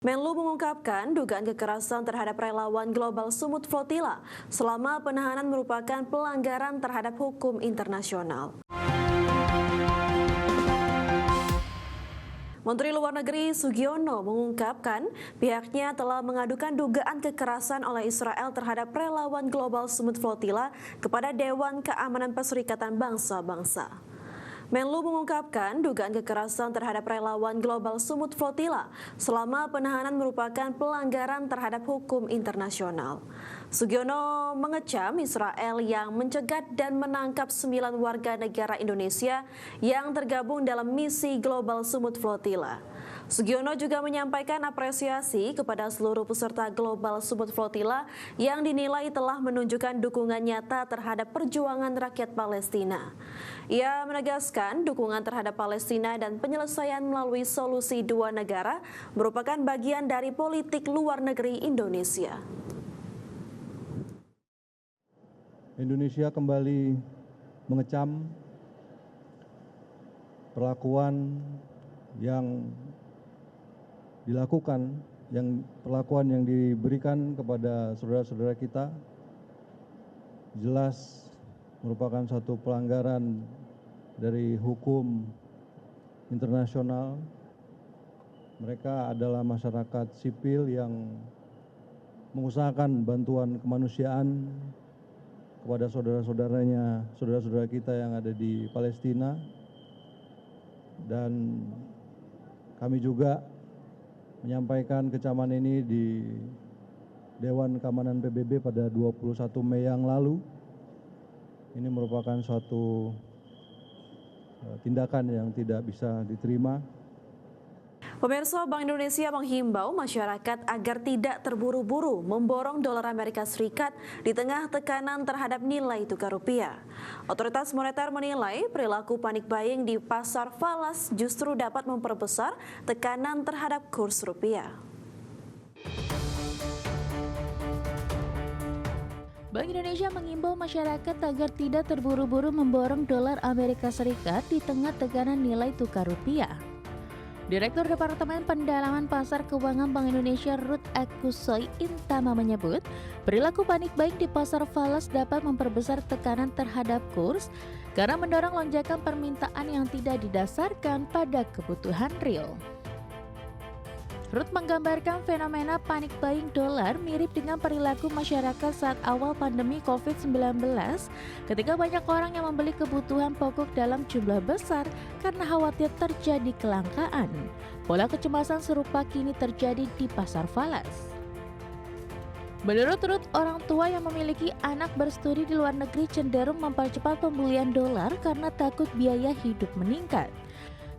Menlu mengungkapkan dugaan kekerasan terhadap relawan Global Sumut Flotilla selama penahanan merupakan pelanggaran terhadap hukum internasional. Menteri Luar Negeri Sugiono mengungkapkan pihaknya telah mengadukan dugaan kekerasan oleh Israel terhadap relawan Global Sumut Flotilla kepada Dewan Keamanan Perserikatan Bangsa-Bangsa. Menlu mengungkapkan dugaan kekerasan terhadap relawan Global Sumut Flotilla selama penahanan merupakan pelanggaran terhadap hukum internasional. Sugiono mengecam Israel yang mencegat dan menangkap 9 warga negara Indonesia yang tergabung dalam misi Global Sumut Flotilla. Sugiono juga menyampaikan apresiasi kepada seluruh peserta Global Sumut Flotilla yang dinilai telah menunjukkan dukungan nyata terhadap perjuangan rakyat Palestina. Ia menegaskan dukungan terhadap Palestina dan penyelesaian melalui solusi dua negara merupakan bagian dari politik luar negeri Indonesia. Indonesia kembali mengecam perlakuan yang dilakukan, perlakuan yang diberikan kepada saudara-saudara kita jelas merupakan suatu pelanggaran dari hukum internasional. Mereka adalah masyarakat sipil yang mengusahakan bantuan kemanusiaan kepada saudara-saudara kita yang ada di Palestina. Dan kami juga menyampaikan kecaman ini di Dewan Keamanan PBB pada 21 Mei yang lalu. Ini merupakan suatu tindakan yang tidak bisa diterima. Pemirsa, Bank Indonesia menghimbau masyarakat agar tidak terburu-buru memborong dolar Amerika Serikat di tengah tekanan terhadap nilai tukar rupiah. Otoritas moneter menilai perilaku panik buying di pasar falas justru dapat memperbesar tekanan terhadap kurs rupiah. Bank Indonesia mengimbau masyarakat agar tidak terburu-buru memborong dolar Amerika Serikat di tengah tekanan nilai tukar rupiah. Direktur Departemen Pendalaman Pasar Keuangan Bank Indonesia Ruth Akusoy Intama menyebut, perilaku panik buying di pasar falas dapat memperbesar tekanan terhadap kurs karena mendorong lonjakan permintaan yang tidak didasarkan pada kebutuhan real. Ruth menggambarkan fenomena panik buying dolar mirip dengan perilaku masyarakat saat awal pandemi COVID-19 ketika banyak orang yang membeli kebutuhan pokok dalam jumlah besar karena khawatir terjadi kelangkaan. Pola kecemasan serupa kini terjadi di pasar falas. Menurut Ruth, orang tua yang memiliki anak berstudi di luar negeri cenderung mempercepat pembelian dolar karena takut biaya hidup meningkat.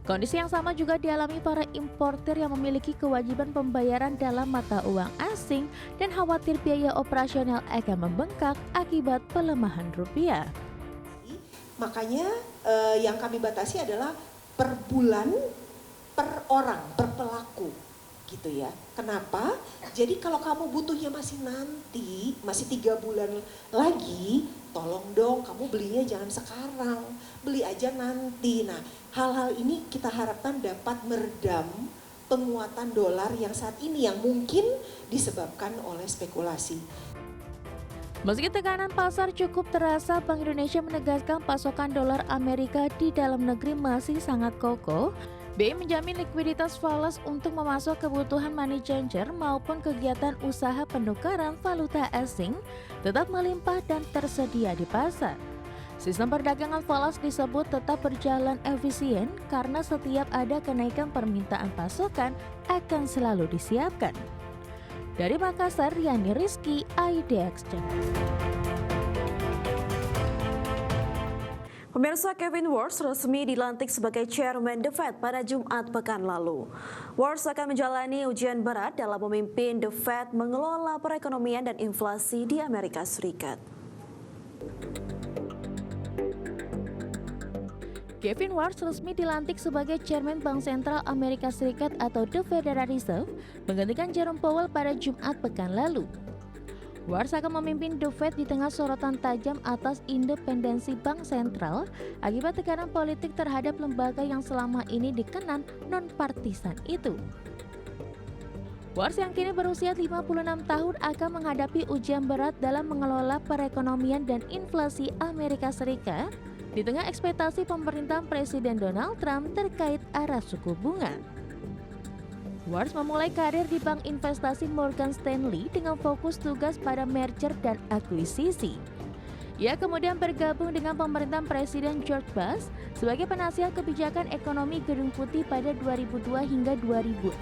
Kondisi yang sama juga dialami para importer yang memiliki kewajiban pembayaran dalam mata uang asing dan khawatir biaya operasional akan membengkak akibat pelemahan rupiah. Makanya yang kami batasi adalah per bulan, per orang, per pelaku gitu ya. Kenapa? Jadi kalau kamu butuhnya masih 3 bulan lagi, tolong dong kamu belinya jangan sekarang, beli aja nanti. Nah, hal-hal ini kita harapkan dapat meredam penguatan dolar yang saat ini yang mungkin disebabkan oleh spekulasi. Meski tekanan pasar cukup terasa, Bank Indonesia menegaskan pasokan dolar Amerika di dalam negeri masih sangat kokoh. BI menjamin likuiditas falas untuk memasok kebutuhan money changer maupun kegiatan usaha penukaran valuta asing tetap melimpah dan tersedia di pasar. Sistem perdagangan falas disebut tetap berjalan efisien karena setiap ada kenaikan permintaan pasokan akan selalu disiapkan. Dari Makassar, Yani Rizky, IDX Jakarta. Pemirsa, Kevin Warsh resmi dilantik sebagai Chairman The Fed pada Jumat pekan lalu. Warsh akan menjalani ujian berat dalam memimpin The Fed mengelola perekonomian dan inflasi di Amerika Serikat. Kevin Warsh resmi dilantik sebagai Chairman Bank Sentral Amerika Serikat atau The Federal Reserve, menggantikan Jerome Powell pada Jumat pekan lalu. Warsh akan memimpin The Fed di tengah sorotan tajam atas independensi bank sentral akibat tekanan politik terhadap lembaga yang selama ini dikenal non-partisan itu. Wars yang kini berusia 56 tahun akan menghadapi ujian berat dalam mengelola perekonomian dan inflasi Amerika Serikat di tengah ekspektasi pemerintahan Presiden Donald Trump terkait arah suku bunga. Wars memulai karir di bank investasi Morgan Stanley dengan fokus tugas pada merger dan akuisisi. Ia kemudian bergabung dengan pemerintahan Presiden George Bush sebagai penasihat kebijakan ekonomi Gedung Putih pada 2002 hingga 2006.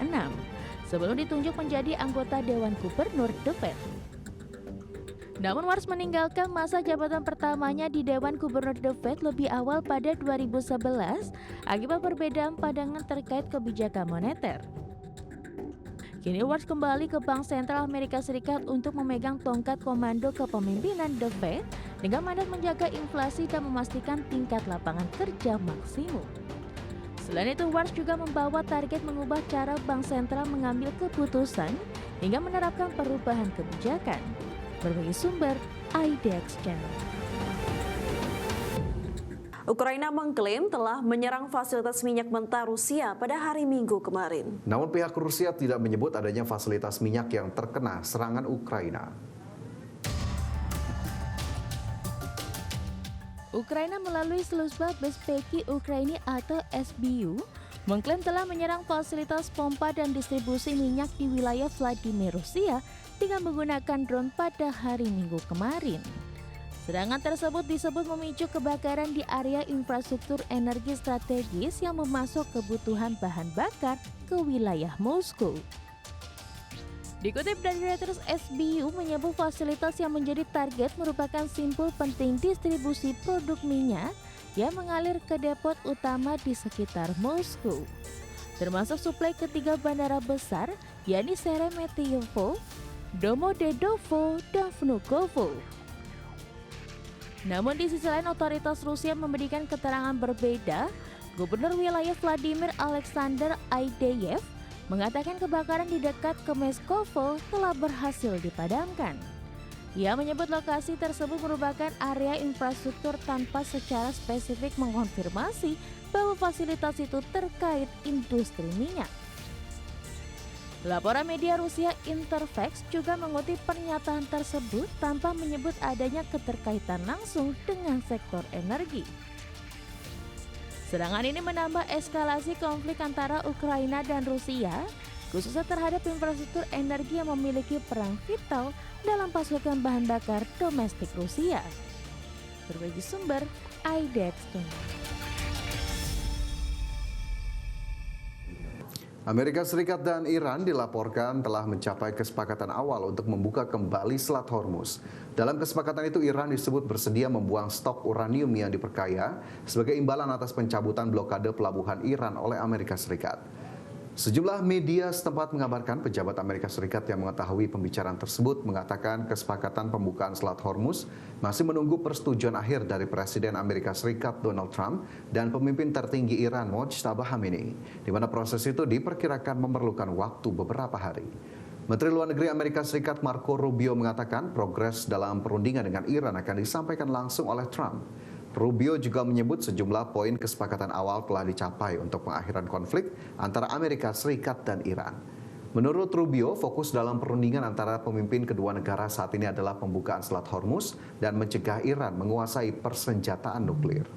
Sebelum ditunjuk menjadi anggota Dewan Gubernur The Fed. Namun Wars meninggalkan masa jabatan pertamanya di Dewan Gubernur The Fed lebih awal pada 2011 akibat perbedaan pandangan terkait kebijakan moneter. Kini Wars kembali ke Bank Sentral Amerika Serikat untuk memegang tongkat komando kepemimpinan The Fed dengan mandat menjaga inflasi dan memastikan tingkat lapangan kerja maksimum. Selain itu, Wars juga membawa target mengubah cara bank sentral mengambil keputusan hingga menerapkan perubahan kebijakan. Berbagai sumber, IDX Channel. Ukraina mengklaim telah menyerang fasilitas minyak mentah Rusia pada hari Minggu kemarin. Namun pihak Rusia tidak menyebut adanya fasilitas minyak yang terkena serangan Ukraina. Ukraina melalui Sluzhba Bezpeki Ukraini atau SBU mengklaim telah menyerang fasilitas pompa dan distribusi minyak di wilayah Vladimir, Rusia dengan menggunakan drone pada hari Minggu kemarin. Serangan tersebut disebut memicu kebakaran di area infrastruktur energi strategis yang memasok kebutuhan bahan bakar ke wilayah Moskow. Dikutip dari Reuters, SBU menyebut fasilitas yang menjadi target merupakan simpul penting distribusi produk minyak yang mengalir ke depot utama di sekitar Moskow, termasuk suplai ketiga bandara besar, yakni Sheremetyevo, Domodedovo, dan Vnukovo. Namun di sisi lain, otoritas Rusia memberikan keterangan berbeda. Gubernur wilayah Vladimir Alexander Aideyev mengatakan kebakaran di dekat Kemeskovo telah berhasil dipadamkan. Ia menyebut lokasi tersebut merupakan area infrastruktur tanpa secara spesifik mengonfirmasi bahwa fasilitas itu terkait industri minyak. Laporan media Rusia Interfax juga mengutip pernyataan tersebut tanpa menyebut adanya keterkaitan langsung dengan sektor energi. Serangan ini menambah eskalasi konflik antara Ukraina dan Rusia, khususnya terhadap infrastruktur energi yang memiliki peran vital dalam pasokan bahan bakar domestik Rusia. Berbagai sumber, IDX. Amerika Serikat dan Iran dilaporkan telah mencapai kesepakatan awal untuk membuka kembali Selat Hormuz. Dalam kesepakatan itu, Iran disebut bersedia membuang stok uranium yang diperkaya sebagai imbalan atas pencabutan blokade pelabuhan Iran oleh Amerika Serikat. Sejumlah media setempat mengabarkan pejabat Amerika Serikat yang mengetahui pembicaraan tersebut mengatakan kesepakatan pembukaan Selat Hormuz masih menunggu persetujuan akhir dari Presiden Amerika Serikat Donald Trump dan pemimpin tertinggi Iran Mojtaba Khamenei, di mana proses itu diperkirakan memerlukan waktu beberapa hari. Menteri Luar Negeri Amerika Serikat Marco Rubio mengatakan progres dalam perundingan dengan Iran akan disampaikan langsung oleh Trump. Rubio juga menyebut sejumlah poin kesepakatan awal telah dicapai untuk pengakhiran konflik antara Amerika Serikat dan Iran. Menurut Rubio, fokus dalam perundingan antara pemimpin kedua negara saat ini adalah pembukaan Selat Hormuz dan mencegah Iran menguasai persenjataan nuklir.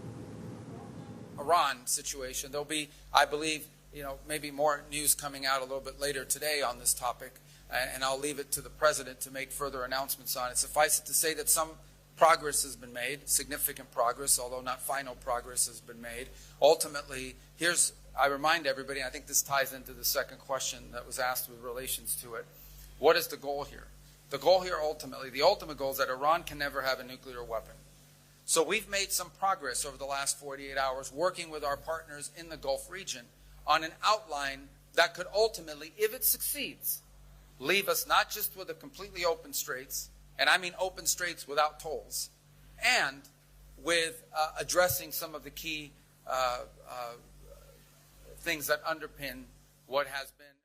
Iran situation, there'll be, I believe, maybe more news coming out a little bit later today on this topic, and I'll leave it to the president to make further announcements on it. Suffice it to say that some progress has been made, significant progress, although not final progress has been made. Ultimately, I remind everybody, and I think this ties into the second question that was asked with relations to it. What is the goal here? The goal here ultimately, the ultimate goal is that Iran can never have a nuclear weapon. So we've made some progress over the last 48 hours working with our partners in the Gulf region on an outline that could ultimately, if it succeeds, leave us not just with a completely open straits, and I mean open straits without tolls, and with addressing some of the key things that underpin what has been